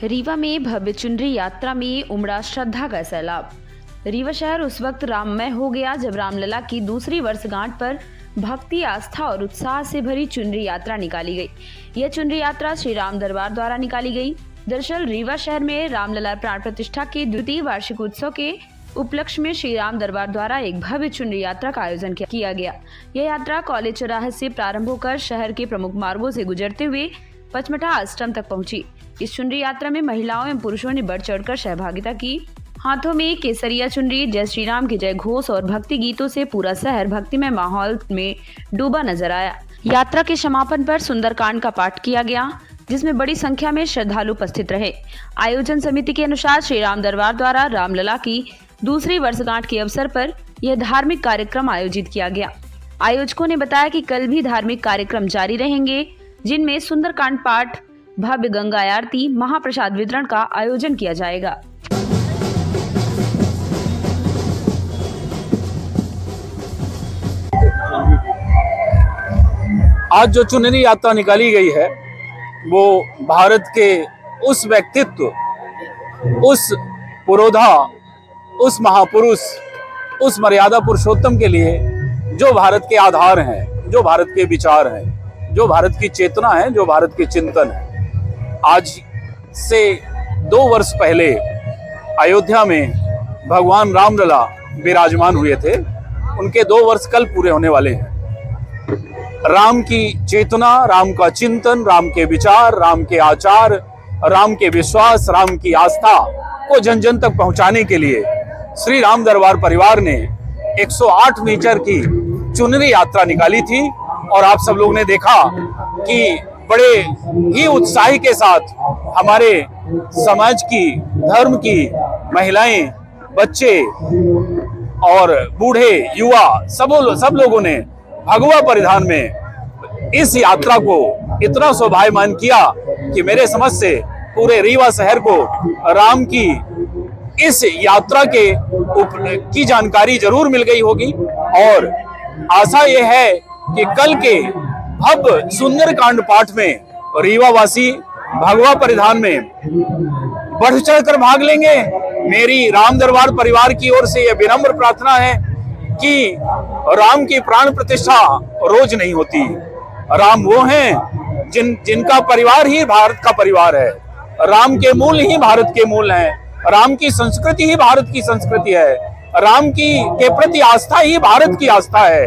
रीवा में भव्य चुनरी यात्रा में उमड़ा श्रद्धा का सैलाब। रीवा शहर उस वक्त राममय हो गया जब रामलला की दूसरी वर्षगांठ पर भक्ति, आस्था और उत्साह से भरी चुनरी यात्रा निकाली गई। यह चुनरी यात्रा श्री राम दरबार द्वारा निकाली गई। दरअसल रीवा शहर में रामलला प्राण प्रतिष्ठा के द्वितीय वार्षिक उत्सव के उपलक्ष्य में श्री राम दरबार द्वारा एक भव्य चुनरी यात्रा का आयोजन किया गया। यह यात्रा कॉलेज चौराहे से प्रारंभ होकर शहर के प्रमुख मार्गों से गुजरते हुए पचमढ़ा आश्रम तक पहुंची। इस चुनरी यात्रा में महिलाओं एवं पुरुषों ने बढ़ चढ़कर सहभागिता की। हाथों में केसरिया चुनरी, जय श्री राम के जय घोष और भक्ति गीतों से पूरा शहर भक्तिमय माहौल में डूबा नजर आया। यात्रा के समापन पर सुंदरकांड का पाठ किया गया, जिसमें बड़ी संख्या में श्रद्धालु उपस्थित रहे। आयोजन समिति के अनुसार श्री राम दरबार द्वारा रामलला की दूसरी वर्षगांठ के अवसर पर यह धार्मिक कार्यक्रम आयोजित किया गया। आयोजकों ने बताया कि कल भी धार्मिक कार्यक्रम जारी रहेंगे, जिनमें सुंदरकांड पाठ, भव्य गंगा आरती, महाप्रसाद वितरण का आयोजन किया जाएगा। आज जो चुनरी यात्रा निकाली गई है वो भारत के उस व्यक्तित्व, उस पुरोधा, उस महापुरुष, उस मर्यादा पुरुषोत्तम के लिए जो भारत के आधार हैं, जो भारत के विचार हैं, जो भारत की चेतना है, जो भारत के चिंतन है। आज से 2 वर्ष पहले अयोध्या में भगवान रामलला विराजमान हुए थे। उनके 2 वर्ष कल पूरे होने वाले हैं। राम की चेतना, राम का चिंतन, राम के विचार, राम के आचार, राम के विश्वास, राम की आस्था को जन जन तक पहुंचाने के लिए श्री राम दरबार परिवार ने 108 मीटर की चुनरी यात्रा निकाली थी। और आप सब लोग ने देखा कि बड़े ही उत्साही के साथ हमारे समाज की, धर्म की महिलाएं, बच्चे और बूढ़े, युवा सब लोगों ने भगवा परिधान में इस यात्रा को इतना शोभायमान किया कि मेरे समझ से पूरे रीवा शहर को राम की इस यात्रा की जानकारी जरूर मिल गई होगी। और आशा यह है कि कल के भव्य सुंदरकांड पाठ में रीवा वासी भगवा परिधान में बढ़ चढ़कर भाग लेंगे। मेरी राम दरबार परिवार की ओर से यह विनम्र प्रार्थना है कि राम की प्राण प्रतिष्ठा रोज नहीं होती। राम वो हैं जिनका परिवार ही भारत का परिवार है। राम के मूल ही भारत के मूल हैं। राम की संस्कृति ही भारत की संस्कृति है। राम के प्रति आस्था ही भारत की आस्था है।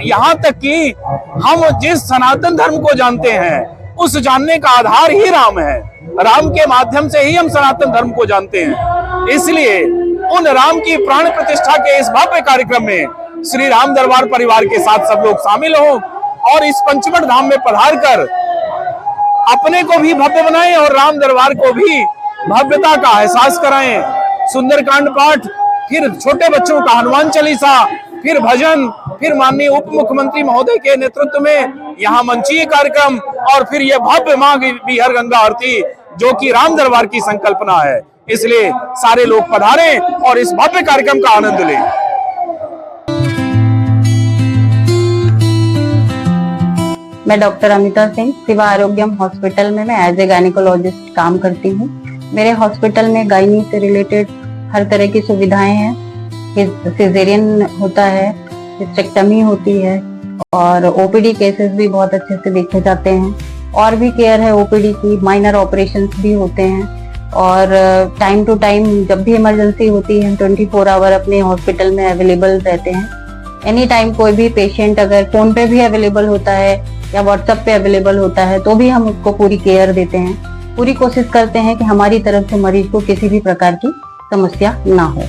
यहाँ तक कि हम जिस सनातन धर्म को जानते हैं, उस जानने का आधार ही राम है। राम के माध्यम से ही हम सनातन धर्म को जानते हैं। इसलिए उन राम की प्राण प्रतिष्ठा के इस भव्य कार्यक्रम में श्री राम दरबार परिवार के साथ सब लोग शामिल हों और इस पंचमढ़ धाम में पधार कर अपने को भी भव्य बनाएं और राम दरबार को भी भव्यता का एहसास कराएं। सुंदरकांड पाठ, फिर छोटे बच्चों का हनुमान चालीसा, फिर भजन, फिर माननीय उप मुख्यमंत्री महोदय के नेतृत्व में यहाँ मंचीय कार्यक्रम और फिर यह भव्य मां बिहर गंगा आरती, जो कि राम दरबार की संकल्पना है। इसलिए सारे लोग पधारें और इस भव्य कार्यक्रम का आनंद लें। मैं डॉक्टर अमिता सिंह, शिवा आरोग्यम हॉस्पिटल में मैं एज ए गायनेकोलॉजिस्ट काम करती हूँ। मेरे हॉस्पिटल में गायनी से रिलेटेड हर तरह की सुविधाएं हैं। सिजेरियन होता है, हिस्टेक्टमी होती है और ओपीडी केसेस भी बहुत अच्छे से देखे जाते हैं। और भी केयर है ओपीडी की, माइनर ऑपरेशंस भी होते हैं। और टाइम टू टाइम जब भी इमरजेंसी होती है, 24 आवर अपने हॉस्पिटल में अवेलेबल रहते हैं। एनी टाइम कोई भी पेशेंट अगर फोन पे भी अवेलेबल होता है या व्हाट्सएप पे अवेलेबल होता है तो भी हम उसको पूरी केयर देते हैं। पूरी कोशिश करते हैं कि हमारी तरफ से मरीज को किसी भी प्रकार की समस्या ना हो।